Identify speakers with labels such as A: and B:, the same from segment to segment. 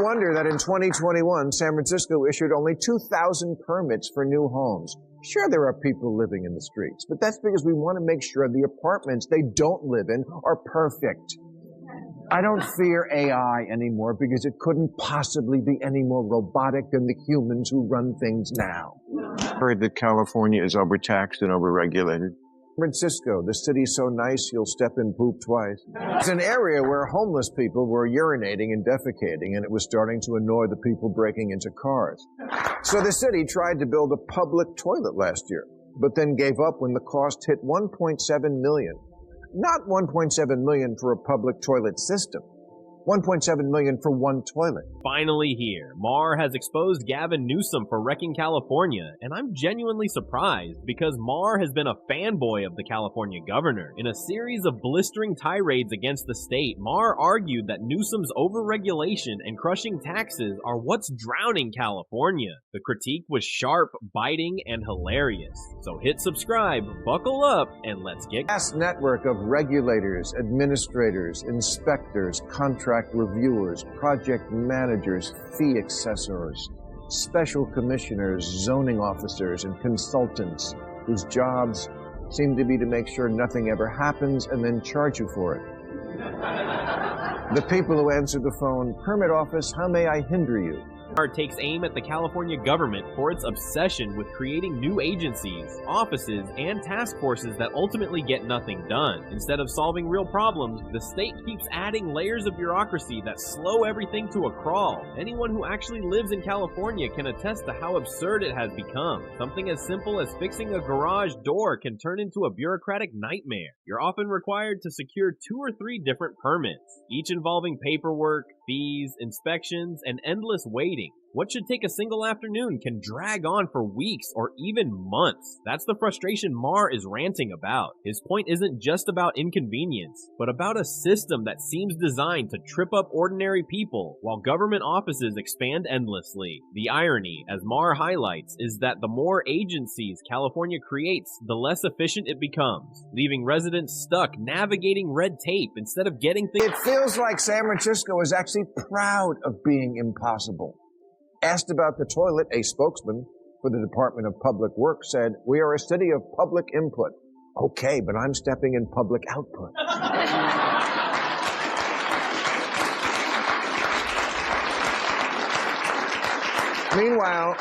A: Wonder that in 2021, San Francisco issued only 2,000 permits for new homes. Sure, there are people living in the streets, but that's because we want to make sure the apartments they don't live in are perfect. I don't fear AI anymore because it couldn't possibly be any more robotic than the humans who run things now.
B: I heard that California is overtaxed and overregulated.
A: Francisco, the city's so nice you'll step in poop twice. It's an area where homeless people were urinating and defecating, and it was starting to annoy the people breaking into cars. So the city tried to build a public toilet last year, but then gave up when the cost hit $1.7 million. Not $1.7 million for a public toilet system. $1.7 million for one toilet.
C: Finally here, Maher has exposed Gavin Newsom for wrecking California, and I'm genuinely surprised because Maher has been a fanboy of the California governor. In a series of blistering tirades against the state, Maher argued that Newsom's overregulation and crushing taxes are what's drowning California. The critique was sharp, biting, and hilarious. So hit subscribe, buckle up, and let's get
A: Vast network of regulators, administrators, inspectors, contract reviewers, project managers, fee assessors, special commissioners, zoning officers, and consultants whose jobs seem to be to make sure nothing ever happens and then charge you for it. The people who answer the phone, "Permit office, how may I hinder you?"
C: takes aim at the California government for its obsession with creating new agencies, offices, and task forces that ultimately get nothing done. Instead of solving real problems, the state keeps adding layers of bureaucracy that slow everything to a crawl. Anyone who actually lives in California can attest to how absurd it has become. Something as simple as fixing a garage door can turn into a bureaucratic nightmare. You're often required to secure 2 or 3 different permits, each involving paperwork, fees, inspections, and endless waiting. What should take a single afternoon can drag on for weeks or even months. That's the frustration Maher is ranting about. His point isn't just about inconvenience, but about a system that seems designed to trip up ordinary people while government offices expand endlessly. The irony, as Maher highlights, is that the more agencies California creates, the less efficient it becomes, leaving residents stuck navigating red tape instead of getting things.
A: It feels like San Francisco is actually proud of being impossible. Asked about the toilet, a spokesman for the Department of Public Works said, "We are a city of public input." Okay, but I'm stepping in public output. Meanwhile,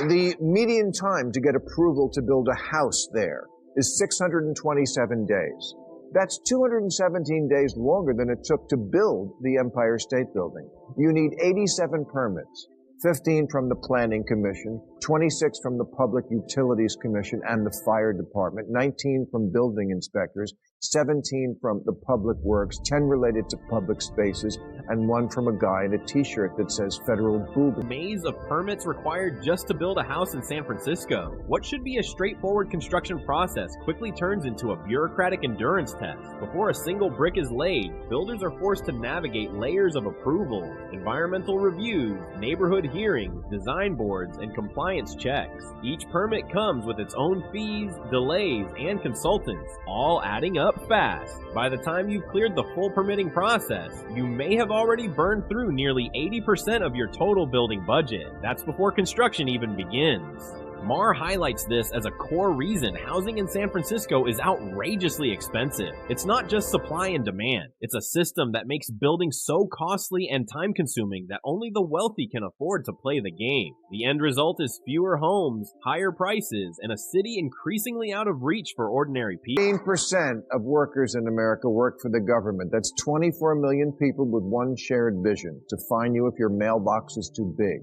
A: the median time to get approval to build a house there is 627 days. That's 217 days longer than it took to build the Empire State Building. You need 87 permits. 15 from the Planning Commission, 26 from the Public Utilities Commission and the Fire Department, 19 from building inspectors, 17 from the Public Works, 10 related to public spaces, and 1 from a guy in a t-shirt that says Federal Boob.
C: Maze of permits required just to build a house in San Francisco. What should be a straightforward construction process quickly turns into a bureaucratic endurance test. Before a single brick is laid, builders are forced to navigate layers of approvals, environmental reviews, neighborhood hearings, design boards, and compliance checks. Each permit comes with its own fees, delays, and consultants, all adding up fast. By the time you've cleared the full permitting process, you may have already burned through nearly 80% of your total building budget. That's before construction even begins. Maher highlights this as a core reason housing in San Francisco is outrageously expensive. It's not just supply and demand. It's a system that makes building so costly and time-consuming that only the wealthy can afford to play the game. The end result is fewer homes, higher prices, and a city increasingly out of reach for ordinary people.
A: 15% of workers in America work for the government. That's 24 million people with one shared vision: to fine you if your mailbox is too big.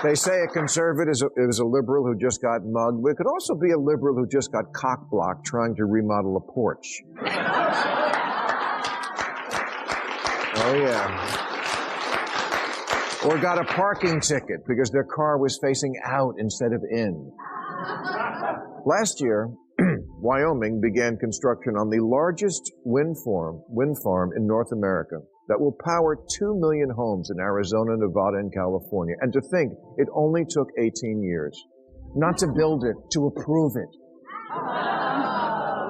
A: They say a conservative is a liberal who just got mugged. It could also be a liberal who just got cock-blocked trying to remodel a porch. Oh, yeah. Or got a parking ticket because their car was facing out instead of in. Last year, Wyoming began construction on the largest wind farm in North America that will power 2 million homes in Arizona, Nevada, and California. And to think, it only took 18 years. Not to build it, to approve it.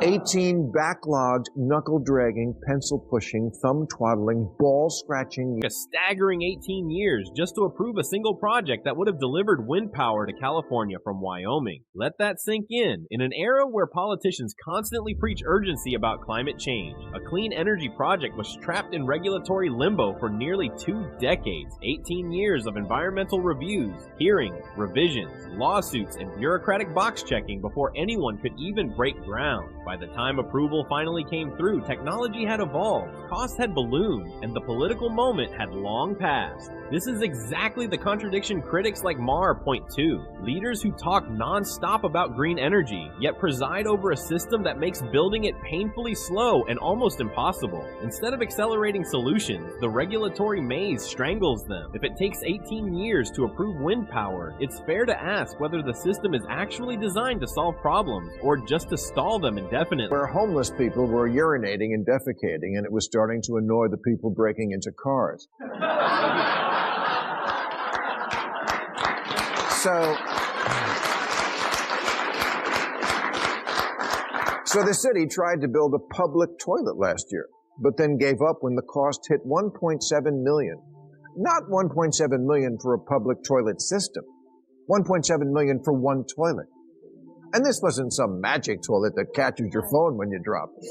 A: 18 backlogged, knuckle-dragging, pencil-pushing, thumb-twaddling, ball-scratching...
C: A staggering 18 years just to approve a single project that would have delivered wind power to California from Wyoming. Let that sink in. In an era where politicians constantly preach urgency about climate change, a clean energy project was trapped in regulatory limbo for nearly 2 decades. 18 years of environmental reviews, hearings, revisions, lawsuits, and bureaucratic box-checking before anyone could even break ground. By the time approval finally came through, technology had evolved, costs had ballooned, and the political moment had long passed. This is exactly the contradiction critics like Maher point to. Leaders who talk non-stop about green energy, yet preside over a system that makes building it painfully slow and almost impossible. Instead of accelerating solutions, the regulatory maze strangles them. If it takes 18 years to approve wind power, it's fair to ask whether the system is actually designed to solve problems or just to stall them indefinitely.
A: Where homeless people were urinating and defecating, and it was starting to annoy the people breaking into cars. So the city tried to build a public toilet last year, but then gave up when the cost hit $1.7 million. Not $1.7 million for a public toilet system. $1.7 million for one toilet. And this wasn't some magic toilet that catches your phone when you drop it.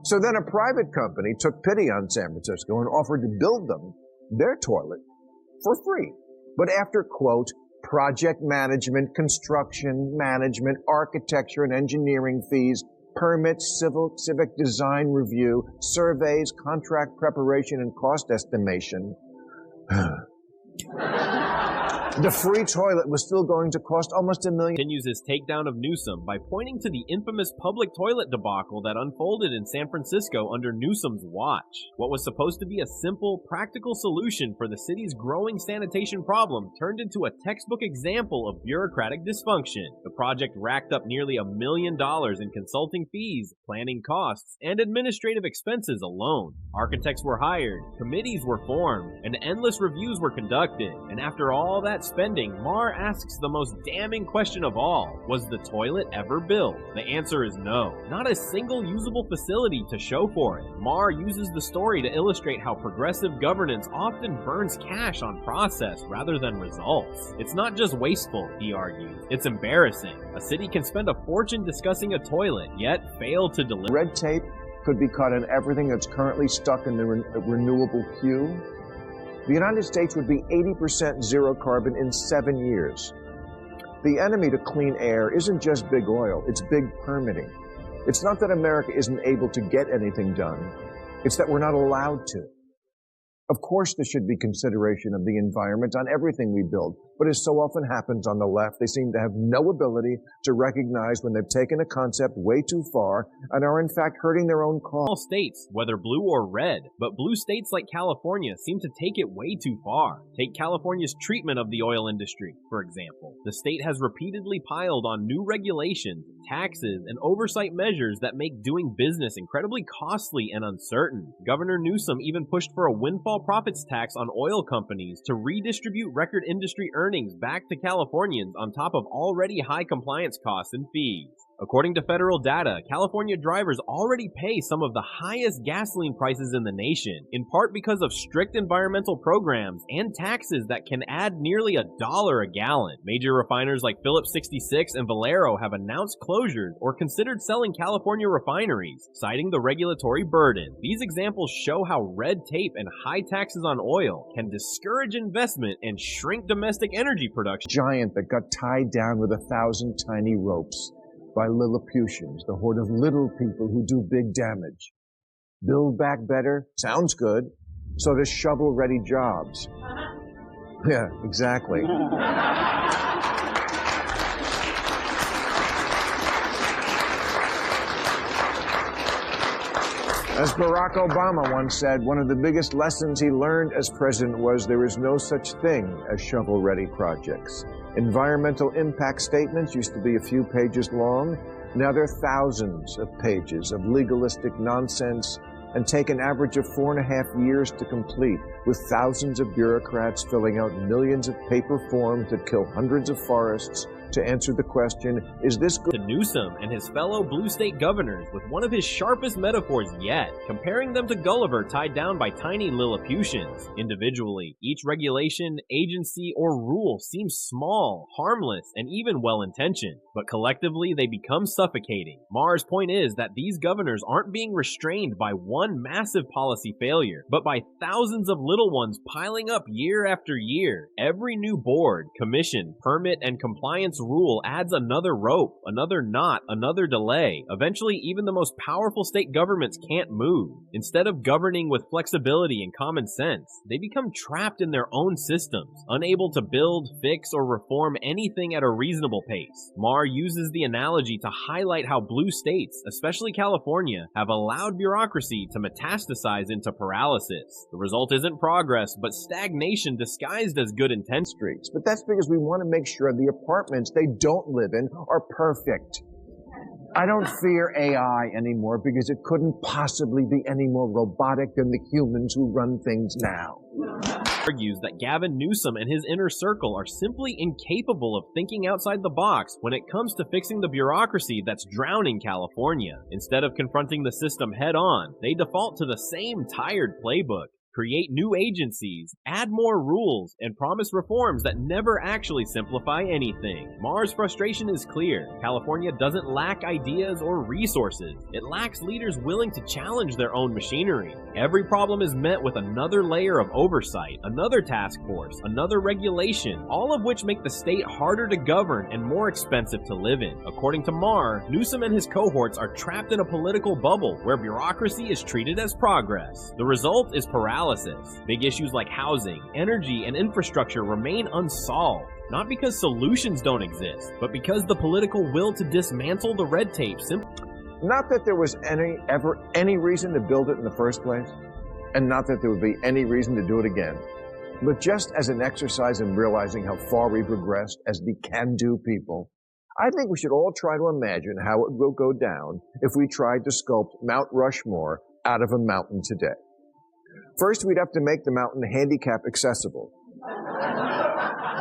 A: So then a private company took pity on San Francisco and offered to build them their toilet for free. But after, quote, project management, construction management, architecture and engineering fees, permits, civic design review, surveys, contract preparation, and cost estimation, the free toilet was still going to cost almost $1 million.
C: Continues his takedown of Newsom by pointing to the infamous public toilet debacle that unfolded in San Francisco under Newsom's watch. What was supposed to be a simple, practical solution for the city's growing sanitation problem turned into a textbook example of bureaucratic dysfunction. The project racked up nearly $1 million in consulting fees, planning costs, and administrative expenses alone. Architects were hired, committees were formed, and endless reviews were conducted. And after all that spending, Maher asks the most damning question of all. Was the toilet ever built? The answer is no. Not a single usable facility to show for it. Maher uses the story to illustrate how progressive governance often burns cash on process rather than results. It's not just wasteful, he argues. It's embarrassing. A city can spend a fortune discussing a toilet, yet fail to deliver.
A: Red tape could be cut in everything that's currently stuck in the renewable queue. The United States would be 80% zero carbon in 7 years. The enemy to clean air isn't just big oil, it's big permitting. It's not that America isn't able to get anything done, it's that we're not allowed to. Of course, there should be consideration of the environment on everything we build, but as so often happens on the left, they seem to have no ability to recognize when they've taken a concept way too far and are in fact hurting their own cause.
C: All states, whether blue or red, but blue states like California seem to take it way too far. Take California's treatment of the oil industry, for example. The state has repeatedly piled on new regulations, taxes, and oversight measures that make doing business incredibly costly and uncertain. Governor Newsom even pushed for a windfall profits tax on oil companies to redistribute record industry earnings back to Californians on top of already high compliance costs and fees. According to federal data, California drivers already pay some of the highest gasoline prices in the nation, in part because of strict environmental programs and taxes that can add nearly $1 a gallon. Major refiners like Phillips 66 and Valero have announced closures or considered selling California refineries, citing the regulatory burden. These examples show how red tape and high taxes on oil can discourage investment and shrink domestic energy production.
A: Giant that got tied down with 1,000 tiny ropes by Lilliputians, the horde of little people who do big damage. Build back better? Sounds good. So does shovel-ready jobs. Yeah, exactly. As Barack Obama once said, one of the biggest lessons he learned as president was there is no such thing as shovel-ready projects. Environmental impact statements used to be a few pages long. Now they're thousands of pages of legalistic nonsense and take an average of 4.5 years to complete, with thousands of bureaucrats filling out millions of paper forms that kill hundreds of forests, to answer the question, is this good?
C: To Newsom and his fellow blue state governors with one of his sharpest metaphors yet, comparing them to Gulliver tied down by tiny Lilliputians. Individually, each regulation, agency, or rule seems small, harmless, and even well-intentioned, but collectively they become suffocating. Maher's point is that these governors aren't being restrained by one massive policy failure, but by thousands of little ones piling up year after year. Every new board, commission, permit, and compliance rule adds another rope, another knot, another delay. Eventually, even the most powerful state governments can't move. Instead of governing with flexibility and common sense, they become trapped in their own systems, unable to build, fix, or reform anything at a reasonable pace. Maher uses the analogy to highlight how blue states, especially California, have allowed bureaucracy to metastasize into paralysis. The result isn't progress, but stagnation disguised as good intent.
A: Streets. But that's because we want to make sure the apartments they don't live in are perfect. I don't fear AI anymore because it couldn't possibly be any more robotic than the humans who run things now.
C: Argues that Gavin Newsom and his inner circle are simply incapable of thinking outside the box when it comes to fixing the bureaucracy that's drowning California. Instead of confronting the system head-on, they default to the same tired playbook. Create new agencies, add more rules, and promise reforms that never actually simplify anything. Maher's frustration is clear. California doesn't lack ideas or resources. It lacks leaders willing to challenge their own machinery. Every problem is met with another layer of oversight, another task force, another regulation, all of which make the state harder to govern and more expensive to live in. According to Maher, Newsom and his cohorts are trapped in a political bubble where bureaucracy is treated as progress. The result is paralysis. Big issues like housing, energy, and infrastructure remain unsolved. Not because solutions don't exist, but because the political will to dismantle the red tape simply...
A: Not that there was ever any reason to build it in the first place, and not that there would be any reason to do it again. But just as an exercise in realizing how far we've regressed as the can-do people, I think we should all try to imagine how it will go down if we tried to sculpt Mount Rushmore out of a mountain today. First, we'd have to make the mountain handicap accessible,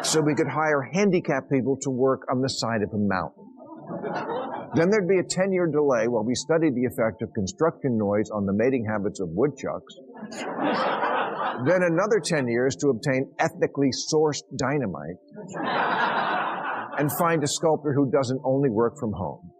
A: so we could hire handicapped people to work on the side of a mountain. Then there'd be a 10-year delay while we studied the effect of construction noise on the mating habits of woodchucks. Then another 10 years to obtain ethnically sourced dynamite and find a sculptor who doesn't only work from home.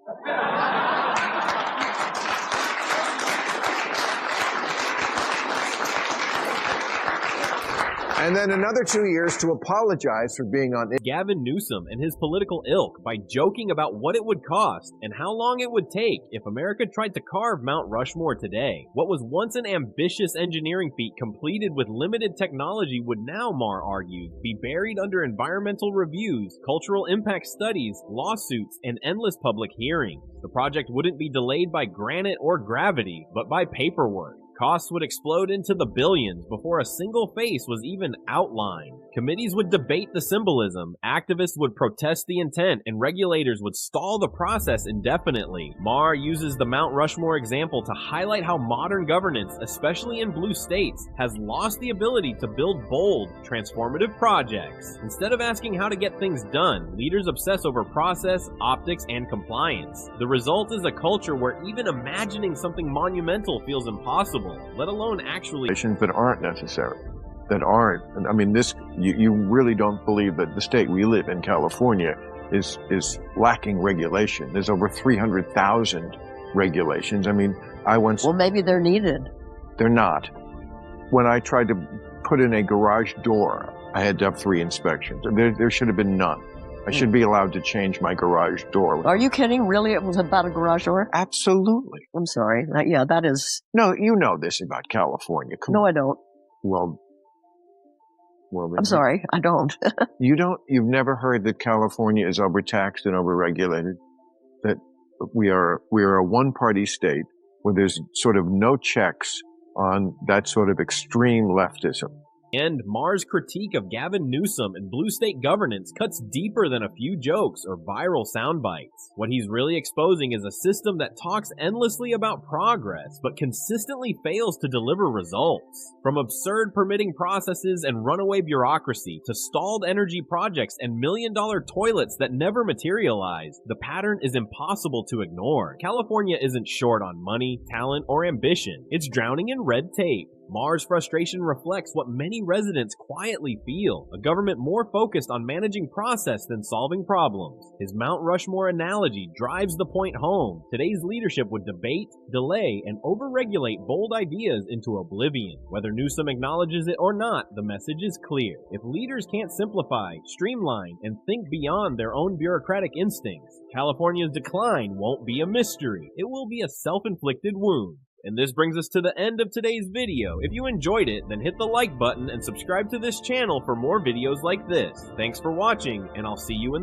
A: And then another 2 years to apologize for being on
C: Gavin Newsom and his political ilk by joking about what it would cost and how long it would take if America tried to carve Mount Rushmore today. What was once an ambitious engineering feat completed with limited technology would now, Maher argued, be buried under environmental reviews, cultural impact studies, lawsuits, and endless public hearings. The project wouldn't be delayed by granite or gravity, but by paperwork. Costs would explode into the billions before a single face was even outlined. Committees would debate the symbolism, activists would protest the intent, and regulators would stall the process indefinitely. Maher uses the Mount Rushmore example to highlight how modern governance, especially in blue states, has lost the ability to build bold, transformative projects. Instead of asking how to get things done, leaders obsess over process, optics, and compliance. The result is a culture where even imagining something monumental feels impossible, let alone actually
B: that aren't necessary, that aren't. I mean, this you really don't believe that the state we live in, California, is lacking regulation. There's over 300,000 regulations. I mean,
D: Well, maybe they're needed.
B: They're not. When I tried to put in a garage door, I had to have 3 inspections. There should have been none. I should be allowed to change my garage door.
D: Are you kidding? Really? It was about a garage door?
B: Absolutely.
D: I'm sorry. That is...
B: No, you know this about California. Come
D: No,
B: on.
D: I don't.
B: Well,
D: I'm sorry. I don't.
B: You've never heard that California is overtaxed and overregulated? That we are a one-party state where there's sort of no checks on that sort of extreme leftism.
C: And Maher's critique of Gavin Newsom and blue state governance cuts deeper than a few jokes or viral sound bites. What he's really exposing is a system that talks endlessly about progress, but consistently fails to deliver results. From absurd permitting processes and runaway bureaucracy to stalled energy projects and million-dollar toilets that never materialize, the pattern is impossible to ignore. California isn't short on money, talent, or ambition. It's drowning in red tape. Maher's frustration reflects what many residents quietly feel, a government more focused on managing process than solving problems. His Mount Rushmore analogy drives the point home. Today's leadership would debate, delay, and overregulate bold ideas into oblivion. Whether Newsom acknowledges it or not, the message is clear. If leaders can't simplify, streamline, and think beyond their own bureaucratic instincts, California's decline won't be a mystery. It will be a self-inflicted wound. And this brings us to the end of today's video. If you enjoyed it, then hit the like button and subscribe to this channel for more videos like this. Thanks for watching, and I'll see you in the